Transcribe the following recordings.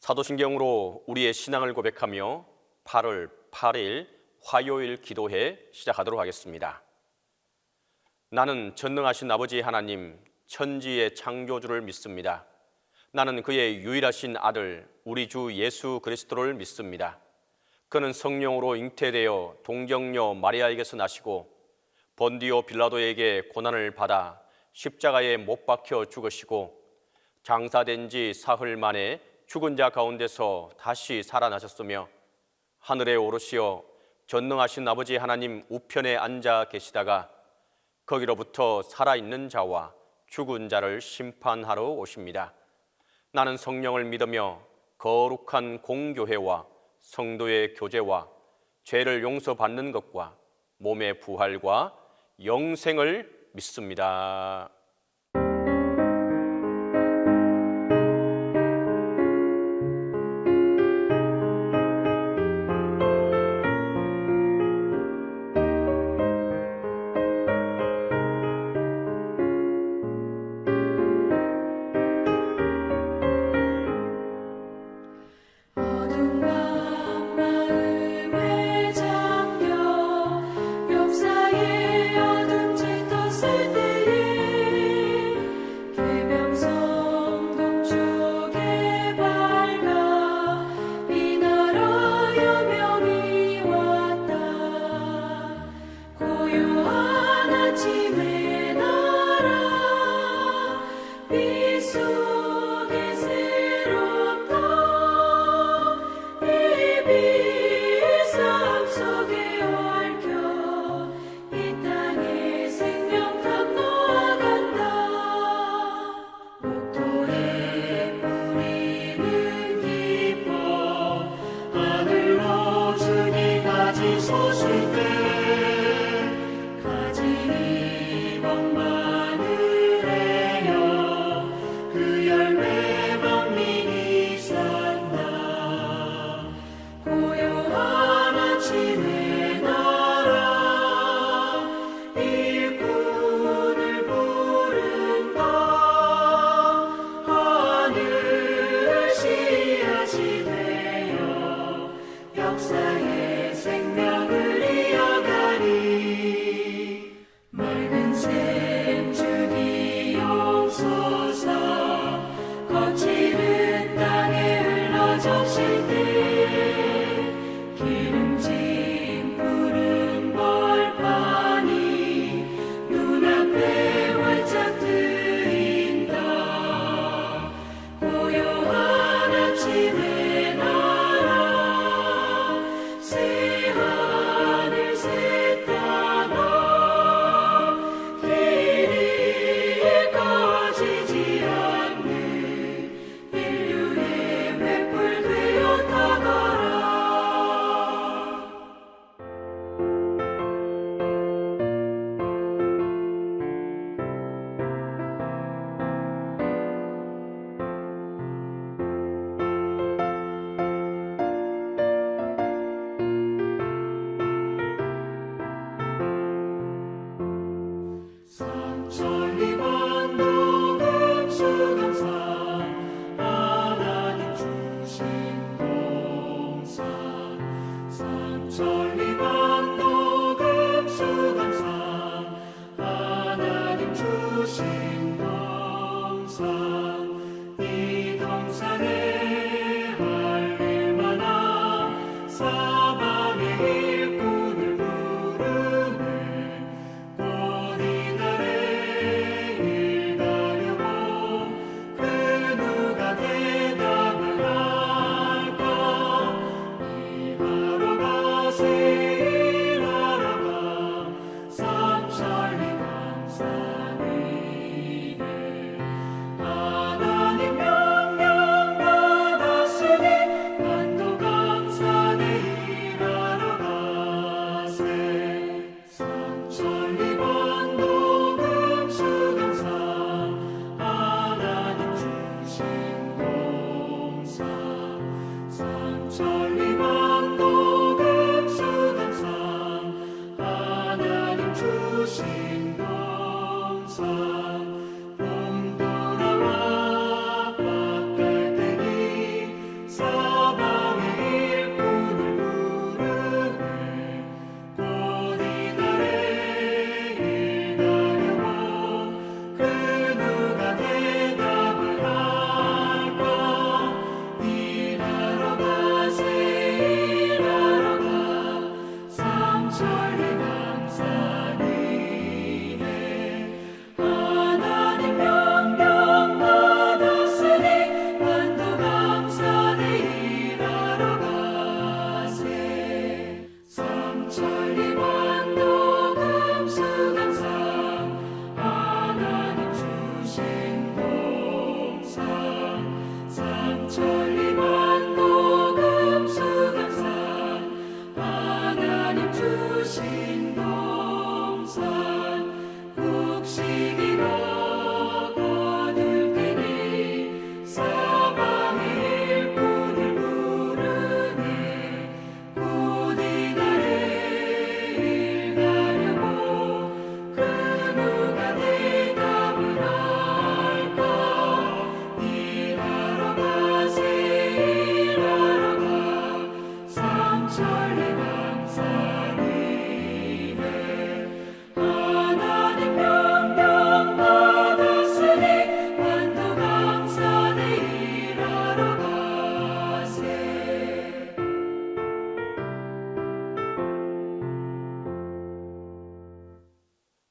사도신경으로 우리의 신앙을 고백하며 8월 8일 화요일 기도회 시작하도록 하겠습니다. 나는 전능하신 아버지 하나님, 천지의 창조주를 믿습니다. 나는 그의 유일하신 아들, 우리 주 예수 그리스도를 믿습니다. 그는 성령으로 잉태되어 동정녀 마리아에게서 나시고 본디오 빌라도에게 고난을 받아 십자가에 못 박혀 죽으시고 장사된 지 사흘 만에 죽은 자 가운데서 다시 살아나셨으며 하늘에 오르시어 전능하신 아버지 하나님 우편에 앉아 계시다가 거기로부터 살아있는 자와 죽은 자를 심판하러 오십니다. 나는 성령을 믿으며 거룩한 공교회와 성도의 교제와 죄를 용서받는 것과 몸의 부활과 영생을 믿습니다.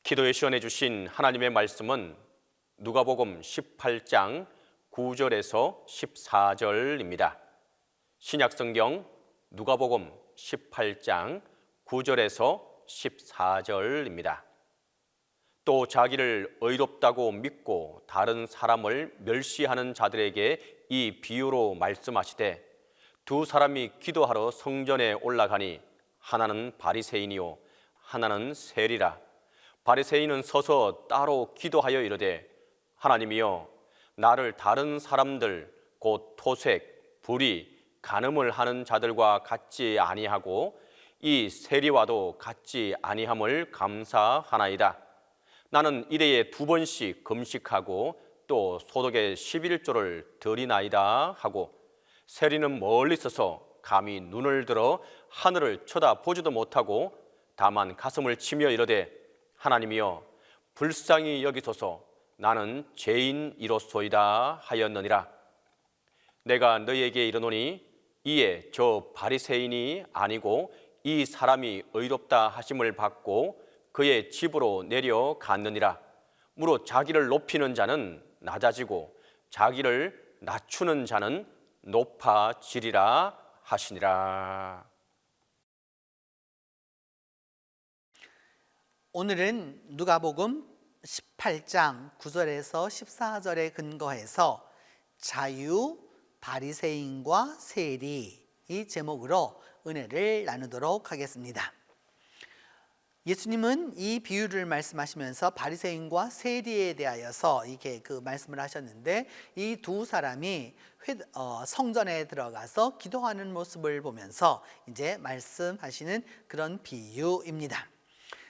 기도에 시연해 주신 하나님의 말씀은 누가복음 18장 9절에서 14절입니다. 신약성경 누가복음 18장 9절에서 14절입니다. 또 자기를 의롭다고 믿고 다른 사람을 멸시하는 자들에게 이 비유로 말씀하시되 두 사람이 기도하러 성전에 올라가니 하나는 바리새인이요 하나는 세리라. 바리새인은 서서 따로 기도하여 이르되 하나님이여 나를 다른 사람들 곧 토색, 불의, 간음을 하는 자들과 같지 아니하고 이 세리와도 같지 아니함을 감사하나이다. 나는 일해에 2번씩 금식하고 또 소득의 11조를 드리나이다 하고 세리는 멀리 서서 감히 눈을 들어 하늘을 쳐다보지도 못하고 다만 가슴을 치며 이르되 하나님이여 불쌍히 여기소서 나는 죄인이로소이다 하였느니라. 내가 너희에게 이르노니 이에 저 바리새인이 아니고 이 사람이 의롭다 하심을 받고 그의 집으로 내려갔느니라. 무릇 자기를 높이는 자는 낮아지고 자기를 낮추는 자는 높아지리라 하시니라. 오늘은 누가복음 18장 9절에서 14절에 근거해서 자유, 바리새인과 세리 이 제목으로 은혜를 나누도록 하겠습니다. 예수님은 이 비유를 말씀하시면서 바리새인과 세리에 대하여서 이렇게 말씀을 하셨는데 이 두 사람이 성전에 들어가서 기도하는 모습을 보면서 이제 말씀하시는 그런 비유입니다.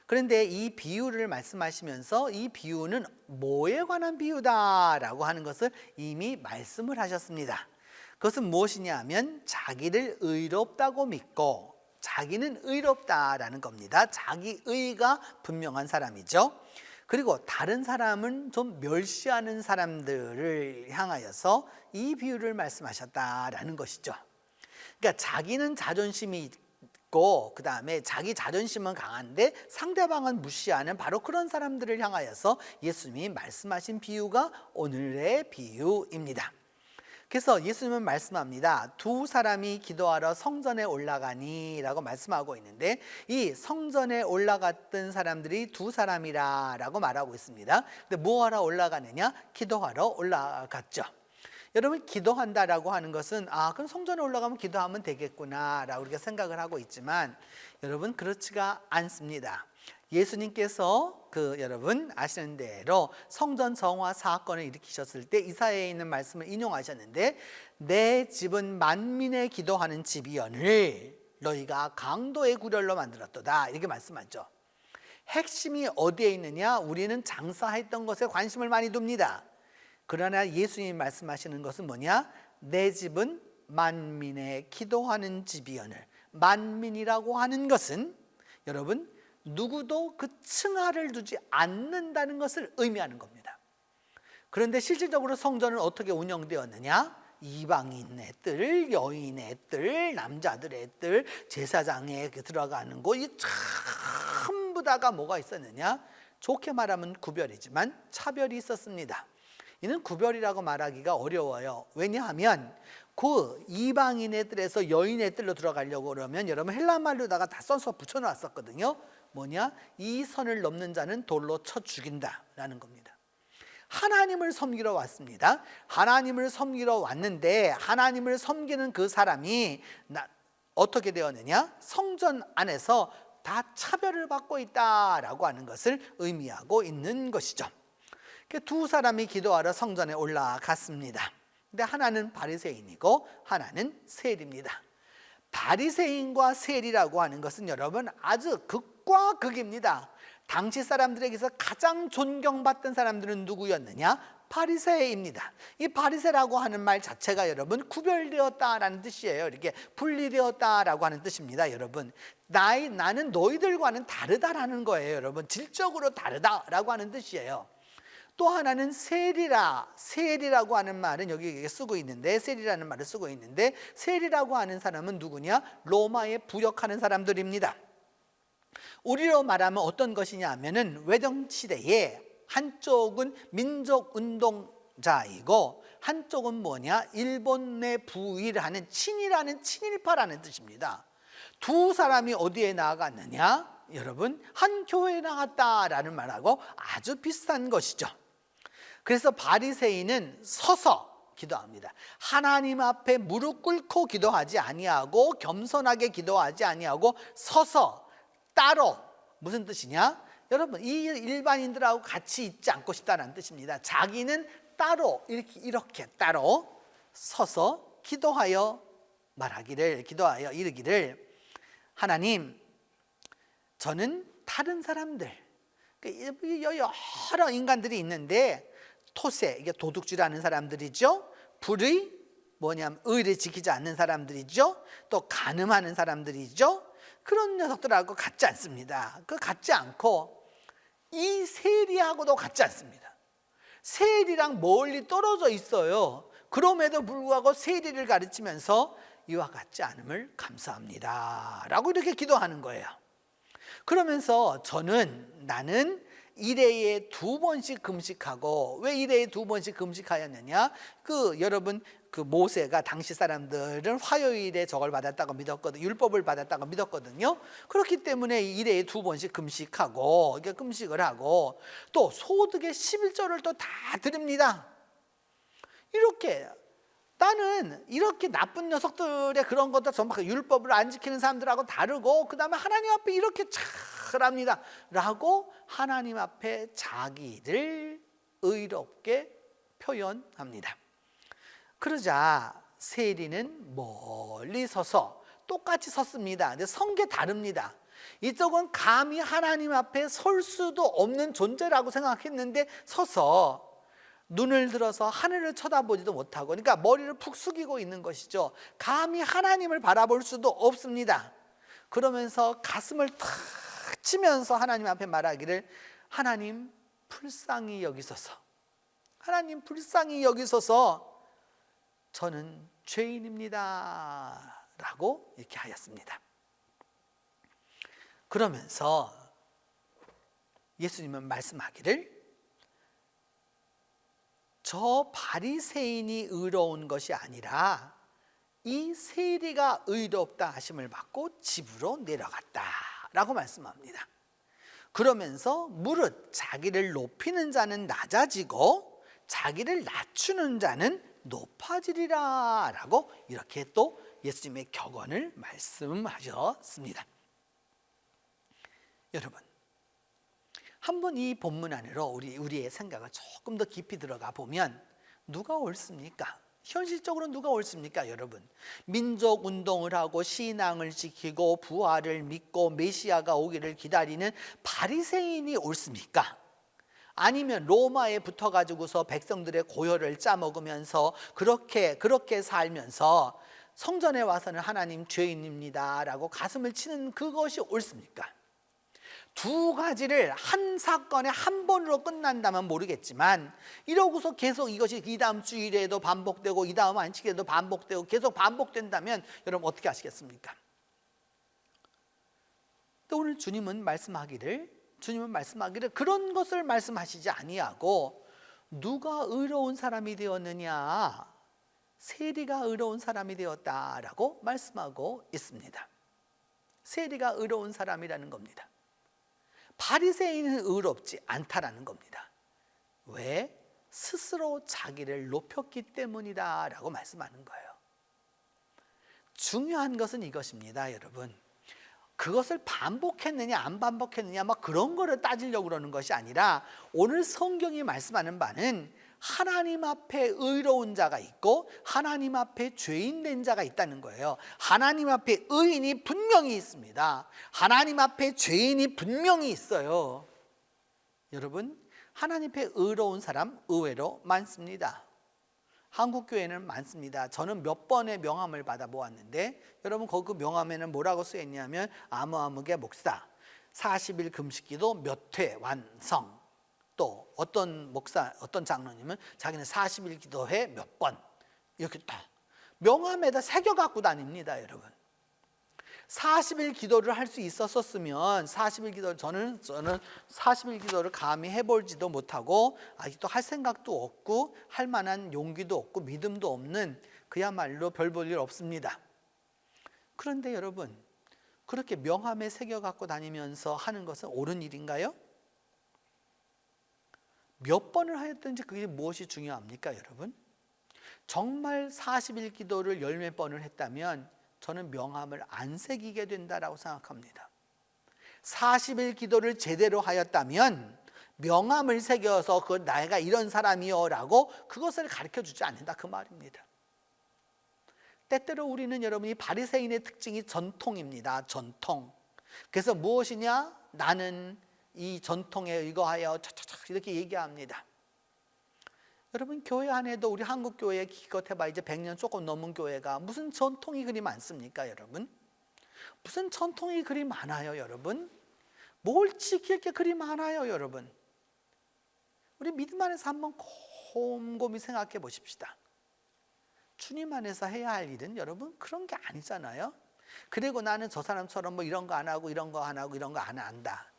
그런데 이 비유를 말씀하시면서 이 비유는 뭐에 관한 비유다라고 하는 것을 이미 말씀을 하셨습니다. 그것은 무엇이냐 하면 자기를 의롭다고 믿고 자기는 의롭다라는 겁니다. 자기 의가 분명한 사람이죠. 그리고 다른 사람은 좀 멸시하는 사람들을 향하여서 이 비유를 말씀하셨다라는 것이죠. 그러니까 자기는 자존심이 있고 그 다음에 자기 자존심은 강한데 상대방은 무시하는 바로 그런 사람들을 향하여서 예수님이 말씀하신 비유가 오늘의 비유입니다. 그래서 예수님은 말씀합니다. 두 사람이 기도하러 성전에 올라가니 라고 말씀하고 있는데 이 성전에 올라갔던 사람들이 두 사람이라 라고 말하고 있습니다. 근데 뭐하러 올라가느냐? 기도하러 올라갔죠. 여러분 기도한다라고 하는 것은 그럼 성전에 올라가면 기도하면 되겠구나 라고 우리가 생각을 하고 있지만 여러분 그렇지가 않습니다. 예수님께서 여러분 아시는 대로 성전 정화 사건을 일으키셨을 때 이사야에 있는 말씀을 인용하셨는데 내 집은 만민의 기도하는 집이여늘 너희가 강도의 구렬로 만들었도다 이렇게 말씀하죠. 핵심이 어디에 있느냐? 우리는 장사했던 것에 관심을 많이 둡니다. 그러나 예수님이 말씀하시는 것은 뭐냐? 내 집은 만민의 기도하는 집이여늘. 만민이라고 하는 것은 여러분 누구도 그 층하를 두지 않는다는 것을 의미하는 겁니다. 그런데 실질적으로 성전은 어떻게 운영되었느냐? 이방인의 뜰, 여인의 뜰, 남자들의 뜰, 제사장에 들어가는 곳, 이 전부 다가 뭐가 있었느냐? 좋게 말하면 구별이지만 차별이 있었습니다. 이는 구별이라고 말하기가 어려워요. 왜냐하면 그 이방인의 뜰에서 여인의 뜰로 들어가려고 그러면 여러분 헬라말로다가 다 써서 붙여놨었거든요. 뭐냐? 이 선을 넘는 자는 돌로 쳐 죽인다라는 겁니다. 하나님을 섬기러 왔습니다. 하나님을 섬기러 왔는데 하나님을 섬기는 그 사람이 어떻게 되었느냐? 성전 안에서 다 차별을 받고 있다라고 하는 것을 의미하고 있는 것이죠. 두 사람이 기도하러 성전에 올라갔습니다. 근데 하나는 바리새인이고 하나는 세리입니다. 바리새인과 세리라고 하는 것은 여러분 아주 극과 극입니다. 당시 사람들에게서 가장 존경받던 사람들은 누구였느냐? 바리새입니다. 이 바리새라고 하는 말 자체가 여러분 구별되었다라는 뜻이에요. 이렇게 분리되었다라고 하는 뜻입니다. 여러분 나는 너희들과는 다르다라는 거예요. 여러분 질적으로 다르다라고 하는 뜻이에요. 또 하나는 세리라고 하는 말은 여기 쓰고 있는데 세리라는 말을 쓰고 있는데 세리라고 하는 사람은 누구냐? 로마에 부역하는 사람들입니다. 우리로 말하면 어떤 것이냐 하면은 외정 시대에 한쪽은 민족 운동자이고 한쪽은 뭐냐? 일본의 부위를 친일하는 친일파라는 뜻입니다. 두 사람이 어디에 나아갔느냐? 여러분, 한 교회에 나갔다라는 말하고 아주 비슷한 것이죠. 그래서 바리새인은 서서 기도합니다. 하나님 앞에 무릎 꿇고 기도하지 아니하고 겸손하게 기도하지 아니하고 서서 따로. 무슨 뜻이냐? 여러분, 이 일반인들하고 같이 있지 않고 싶다는 뜻입니다. 자기는 따로 이렇게 따로 서서 기도하여 이르기를 하나님, 저는 다른 사람들, 여러 인간들이 있는데 토세, 이게 도둑질하는 사람들이죠. 불의, 의를 지키지 않는 사람들이죠. 또 간음하는 사람들이죠. 그런 녀석들하고 같지 않습니다. 같지 않고 이 세리하고도 같지 않습니다. 세리랑 멀리 떨어져 있어요. 그럼에도 불구하고 세리를 가르치면서 이와 같지 않음을 감사합니다 라고 이렇게 기도하는 거예요. 그러면서 나는 일회에 2번씩 금식하고, 왜 일회에 2번씩 금식하였느냐? 여러분, 모세가 당시 사람들은 화요일에 저걸 받았다고 믿었거든요. 율법을 받았다고 믿었거든요. 그렇기 때문에 일회에 2번씩 금식하고, 이게 금식을 하고, 또 소득의 11조를 또 다 드립니다. 나는 이렇게 나쁜 녀석들의 그런 것들, 전부 율법을 안 지키는 사람들하고 다르고, 그 다음에 하나님 앞에 이렇게 잘합니다 라고 하나님 앞에 자기를 의롭게 표현합니다. 그러자 세리는 멀리 서서 똑같이 섰습니다. 근데 선 게 다릅니다. 이쪽은 감히 하나님 앞에 설 수도 없는 존재라고 생각했는데 서서 눈을 들어서 하늘을 쳐다보지도 못하고, 그러니까 머리를 푹 숙이고 있는 것이죠. 감히 하나님을 바라볼 수도 없습니다. 그러면서 가슴을 탁 치면서 하나님 앞에 말하기를 하나님 불쌍히 여기소서, 하나님 불쌍히 여기소서, 저는 죄인입니다 라고 이렇게 하였습니다. 그러면서 예수님은 말씀하기를 저 바리새인이 의로운 것이 아니라 이 세리가 의롭다 하심을 받고 집으로 내려갔다 라고 말씀합니다. 그러면서 무릇 자기를 높이는 자는 낮아지고 자기를 낮추는 자는 높아지리라 라고 이렇게 또 예수님의 격언을 말씀하셨습니다. 여러분, 한번 이 본문 안으로 우리의 생각을 조금 더 깊이 들어가 보면 누가 옳습니까? 현실적으로 누가 옳습니까, 여러분? 민족 운동을 하고 신앙을 지키고 부활을 믿고 메시아가 오기를 기다리는 바리새인이 옳습니까? 아니면 로마에 붙어가지고서 백성들의 고혈을 짜먹으면서 그렇게 살면서 성전에 와서는 하나님 죄인입니다 라고 가슴을 치는 그것이 옳습니까? 두 가지를 한 사건에 한 번으로 끝난다면 모르겠지만 이러고서 계속 이것이 이 다음 주일에도 반복되고 이 다음 안식일에도 반복되고 계속 반복된다면 여러분 어떻게 하시겠습니까? 또 오늘 주님은 말씀하기를 그런 것을 말씀하시지 아니하고 누가 의로운 사람이 되었느냐, 세리가 의로운 사람이 되었다라고 말씀하고 있습니다. 세리가 의로운 사람이라는 겁니다. 바리새인은 의롭지 않다라는 겁니다. 왜? 스스로 자기를 높였기 때문이다 라고 말씀하는 거예요. 중요한 것은 이것입니다, 여러분. 그것을 반복했느냐 안 반복했느냐 막 그런 거를 따지려고 그러는 것이 아니라 오늘 성경이 말씀하는 바는 하나님 앞에 의로운 자가 있고 하나님 앞에 죄인 된 자가 있다는 거예요. 하나님 앞에 의인이 분명히 있습니다. 하나님 앞에 죄인이 분명히 있어요. 여러분, 하나님 앞에 의로운 사람 의외로 많습니다. 한국 교회는 많습니다. 저는 몇 번의 명함을 받아 보았는데 여러분 그 명함에는 뭐라고 쓰였냐면 아무아무개 목사 40일 금식기도 몇 회 완성, 또 어떤 목사, 어떤 장로님은 자기는 40일 기도회 몇 번, 이렇게 딱 명함에다 새겨 갖고 다닙니다, 여러분. 40일 기도를 할 수 있었으면 40일 기도 저는 40일 기도를 감히 해볼지도 못하고 아직도 할 생각도 없고 할 만한 용기도 없고 믿음도 없는 그야말로 별 볼 일 없습니다. 그런데 여러분, 그렇게 명함에 새겨 갖고 다니면서 하는 것은 옳은 일인가요? 몇 번을 하였든지 그게 무엇이 중요합니까, 여러분? 정말 40일 기도를 열몇 번을 했다면 저는 명함을 안 새기게 된다라고 생각합니다. 40일 기도를 제대로 하였다면 명함을 새겨서 그 내가 이런 사람이요 라고 그것을 가르쳐 주지 않는다, 그 말입니다. 때때로 우리는 여러분이 바리새인의 특징이 전통입니다. 전통. 그래서 무엇이냐? 나는 이 전통에 의거하여 이렇게 얘기합니다. 여러분, 교회 안에도 우리 한국 교회 기껏 해봐 이제 100년 조금 넘은 교회가 무슨 전통이 그리 많습니까, 여러분? 무슨 전통이 그리 많아요, 여러분? 뭘 지킬 게 그리 많아요, 여러분? 우리 믿음 안에서 한번 곰곰이 생각해 보십시다. 주님 안에서 해야 할 일은 여러분 그런 게 아니잖아요. 그리고 나는 저 사람처럼 뭐 이런 거 안 하고 이런 거 안 하고 이런 거 안 한다.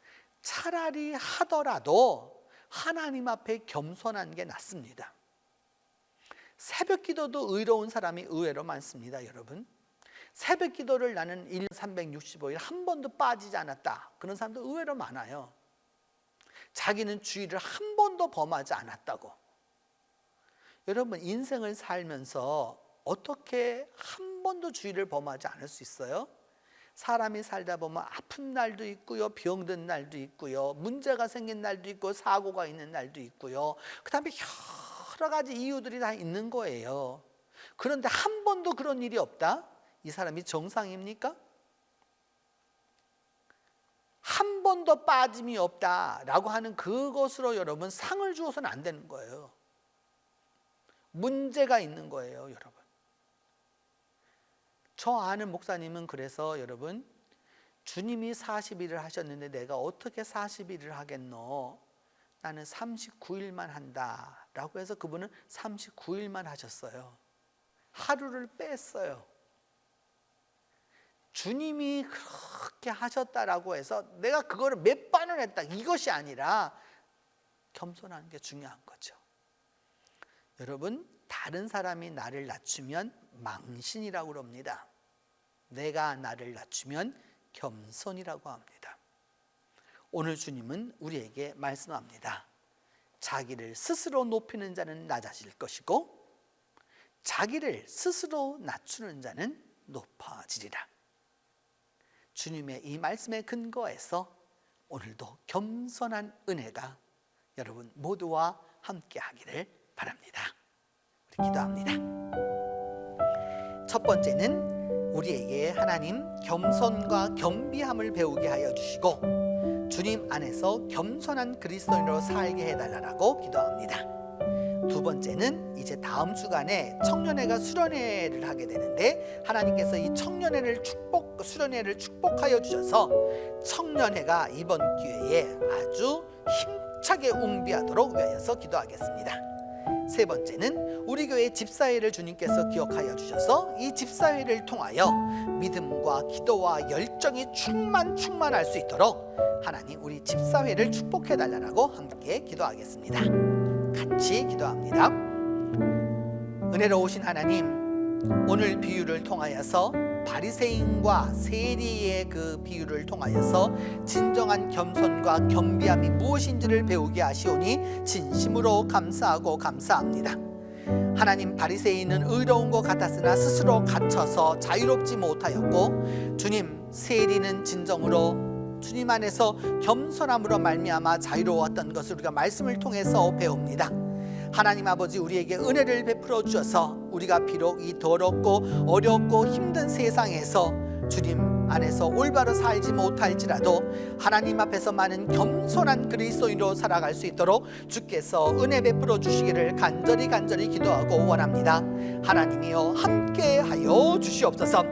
차라리 하더라도 하나님 앞에 겸손한 게 낫습니다. 새벽 기도도 의로운 사람이 의외로 많습니다, 여러분. 새벽 기도를 나는 1년 365일 한 번도 빠지지 않았다, 그런 사람도 의외로 많아요. 자기는 주일을 한 번도 범하지 않았다고. 여러분, 인생을 살면서 어떻게 한 번도 주일을 범하지 않을 수 있어요? 사람이 살다 보면 아픈 날도 있고요, 병든 날도 있고요, 문제가 생긴 날도 있고, 사고가 있는 날도 있고요. 그 다음에 여러 가지 이유들이 다 있는 거예요. 그런데 한 번도 그런 일이 없다? 이 사람이 정상입니까? 한 번도 빠짐이 없다라고 하는 그것으로 여러분 상을 주어서는 안 되는 거예요. 문제가 있는 거예요, 여러분. 저 아는 목사님은 그래서 여러분, 주님이 40일을 하셨는데 내가 어떻게 40일을 하겠노? 나는 39일만 한다 라고 해서 그분은 39일만 하셨어요. 하루를 뺐어요. 주님이 그렇게 하셨다라고 해서 내가 그거를 몇 번을 했다, 이것이 아니라 겸손한 게 중요한 거죠. 여러분, 다른 사람이 나를 낮추면 망신이라고 그럽니다. 내가 나를 낮추면 겸손이라고 합니다. 오늘 주님은 우리에게 말씀합니다. 자기를 스스로 높이는 자는 낮아질 것이고 자기를 스스로 낮추는 자는 높아지리라. 주님의 이 말씀에 근거해서 오늘도 겸손한 은혜가 여러분 모두와 함께 하기를 바랍니다. 우리 기도합니다. 첫 번째는 우리에게 하나님 겸손과 겸비함을 배우게 하여 주시고 주님 안에서 겸손한 그리스도인으로 살게 해달라고 기도합니다. 두 번째는 이제 다음 주간에 청년회가 수련회를 하게 되는데 하나님께서 이 청년회를 수련회를 축복하여 주셔서 청년회가 이번 기회에 아주 힘차게 웅비하도록 위하여서 기도하겠습니다. 세 번째는 우리 교회 집사회를 주님께서 기억하여 주셔서 이 집사회를 통하여 믿음과 기도와 열정이 충만할 수 있도록 하나님 우리 집사회를 축복해 달라고 함께 기도하겠습니다. 같이 기도합니다. 은혜로우신 하나님, 오늘 비유를 통하여서 바리새인과 세리의 그 비유를 통하여서 진정한 겸손과 겸비함이 무엇인지를 배우게 하시오니 진심으로 감사하고 감사합니다. 하나님, 바리새인은 의로운 것 같았으나 스스로 갇혀서 자유롭지 못하였고 주님, 세리는 진정으로 주님 안에서 겸손함으로 말미암아 자유로웠던 것을 우리가 말씀을 통해서 배웁니다. 하나님 아버지, 우리에게 은혜를 베풀어 주셔서 우리가 비록 이 더럽고 어렵고 힘든 세상에서 주님 안에서 올바로 살지 못할지라도 하나님 앞에서 많은 겸손한 그리스도인으로 살아갈 수 있도록 주께서 은혜 베풀어 주시기를 간절히 기도하고 원합니다. 하나님이여 함께하여 주시옵소서.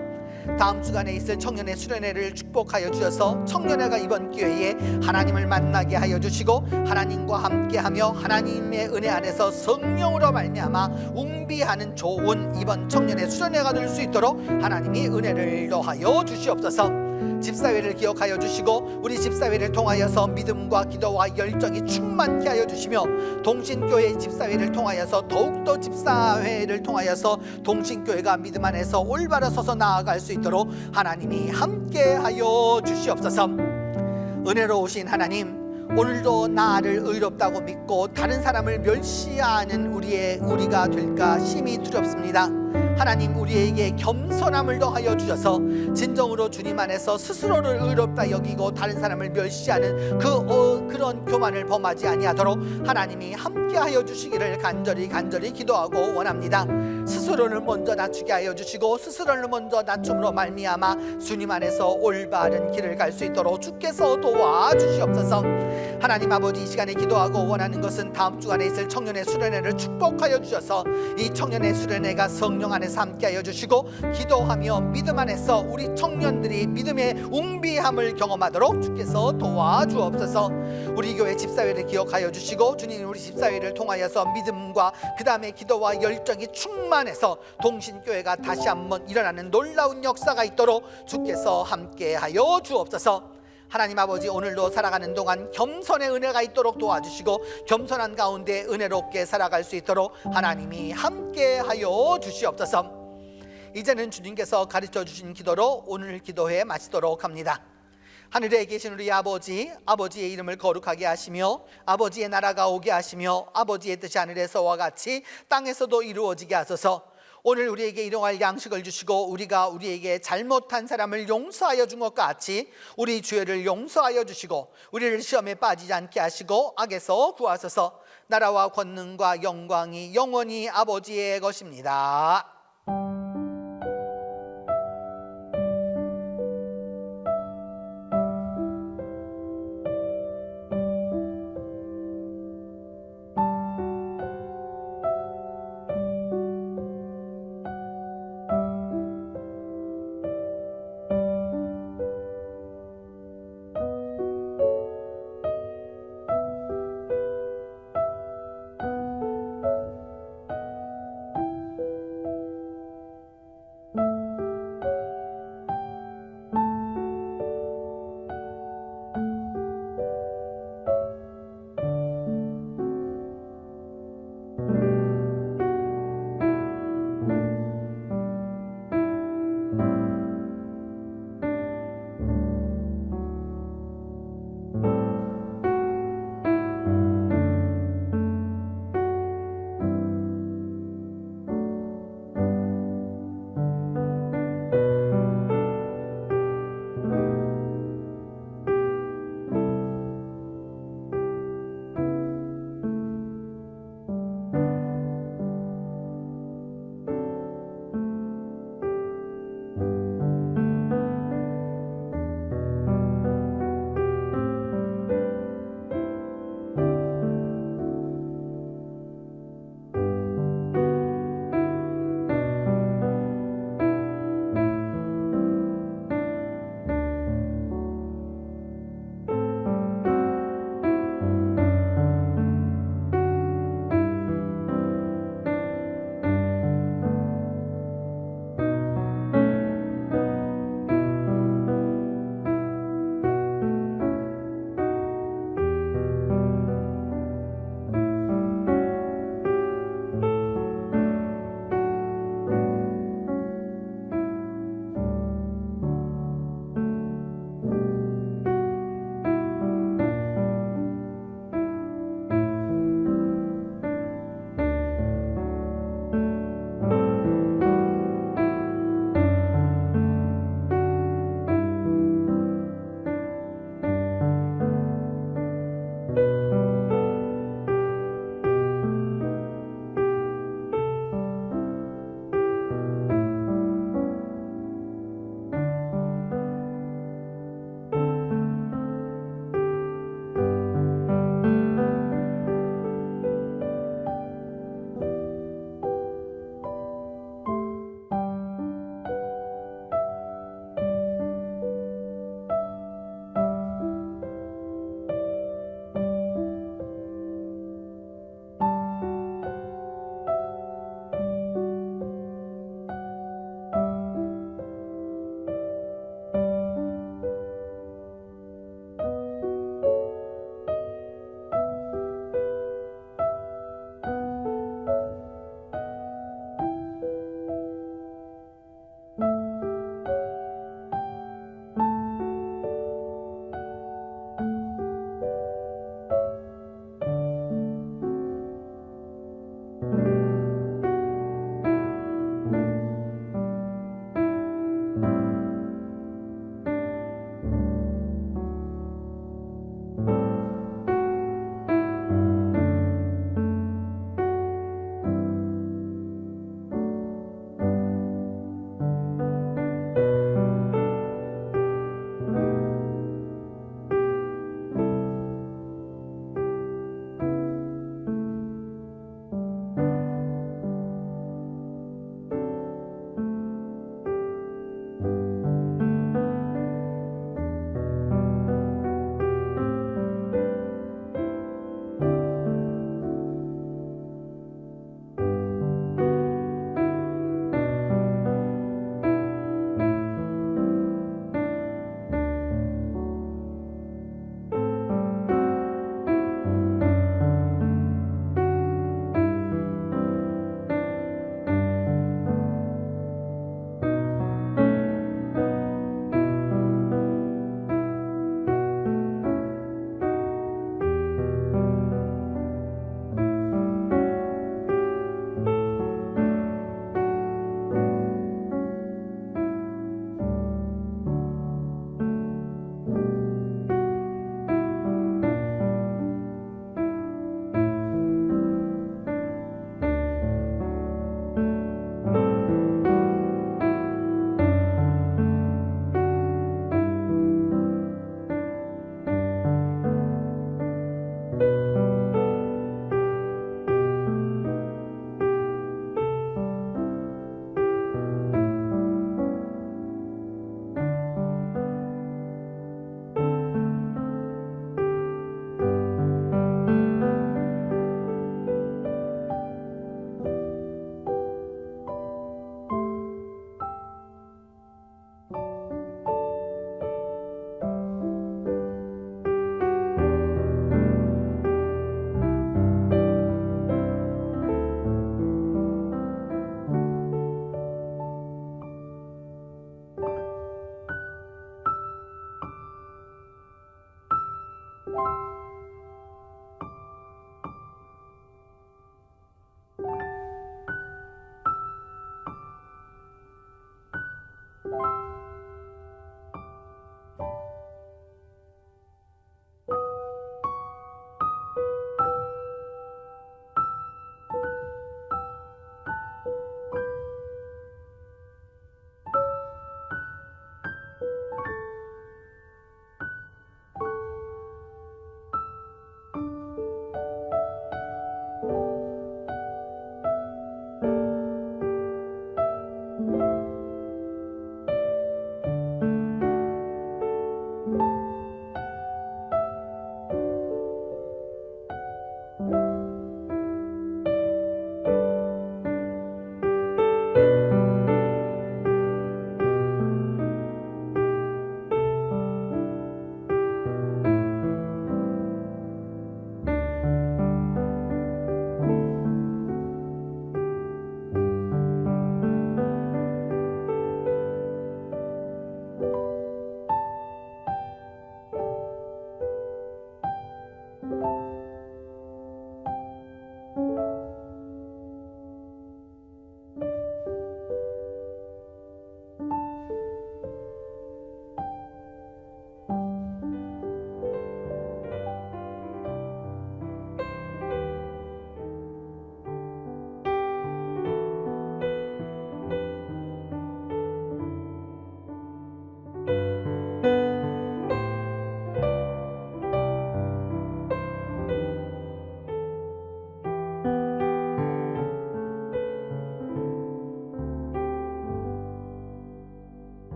다음 주간에 있을 청년의 수련회를 축복하여 주셔서 청년회가 이번 기회에 하나님을 만나게 하여 주시고 하나님과 함께하며 하나님의 은혜 안에서 성령으로 말미암아 웅비하는 좋은 이번 청년의 수련회가 될 수 있도록 하나님이 은혜를 더하여 주시옵소서. 집사회를 기억하여 주시고 우리 집사회를 통하여서 믿음과 기도와 열정이 충만케 하여 주시며 동신교회 집사회를 통하여서 더욱더 집사회를 통하여서 동신교회가 믿음 안에서 올바로 서서 나아갈 수 있도록 하나님이 함께 하여 주시옵소서. 은혜로우신 하나님, 오늘도 나를 의롭다고 믿고 다른 사람을 멸시하는 우리가 될까 심히 두렵습니다. 하나님, 우리에게 겸손함을 더하여 주셔서 진정으로 주님 안에서 스스로를 의롭다 여기고 다른 사람을 멸시하는 그런 교만을 범하지 아니하도록 하나님이 함께하여 주시기를 간절히 기도하고 원합니다. 스스로를 먼저 낮추게 하여 주시고 스스로를 먼저 낮춤으로 말미암아 주님 안에서 올바른 길을 갈 수 있도록 주께서 도와주시옵소서. 하나님 아버지, 이 시간에 기도하고 원하는 것은 다음 주간에 있을 청년의 수련회를 축복하여 주셔서 이 청년의 수련회가 성령 안에서 함께하여 주시고 기도하며 믿음 안에서 우리 청년들이 믿음의 웅비함을 경험하도록 주께서 도와주옵소서. 우리 교회 집사회를 기억하여 주시고 주님, 우리 집사회를 통하여서 믿음과 그 다음에 기도와 열정이 충만해서 동신교회가 다시 한번 일어나는 놀라운 역사가 있도록 주께서 함께하여 주옵소서. 하나님 아버지, 오늘도 살아가는 동안 겸손의 은혜가 있도록 도와주시고 겸손한 가운데 은혜롭게 살아갈 수 있도록 하나님이 함께하여 주시옵소서. 이제는 주님께서 가르쳐 주신 기도로 오늘 기도회 마치도록 합니다. 하늘에 계신 우리 아버지, 아버지의 이름을 거룩하게 하시며 아버지의 나라가 오게 하시며 아버지의 뜻이 하늘에서와 같이 땅에서도 이루어지게 하소서. 오늘 우리에게 일용할 양식을 주시고 우리가 우리에게 잘못한 사람을 용서하여 준 것과 같이 우리 죄를 용서하여 주시고 우리를 시험에 빠지지 않게 하시고 악에서 구하소서. 나라와 권능과 영광이 영원히 아버지의 것입니다.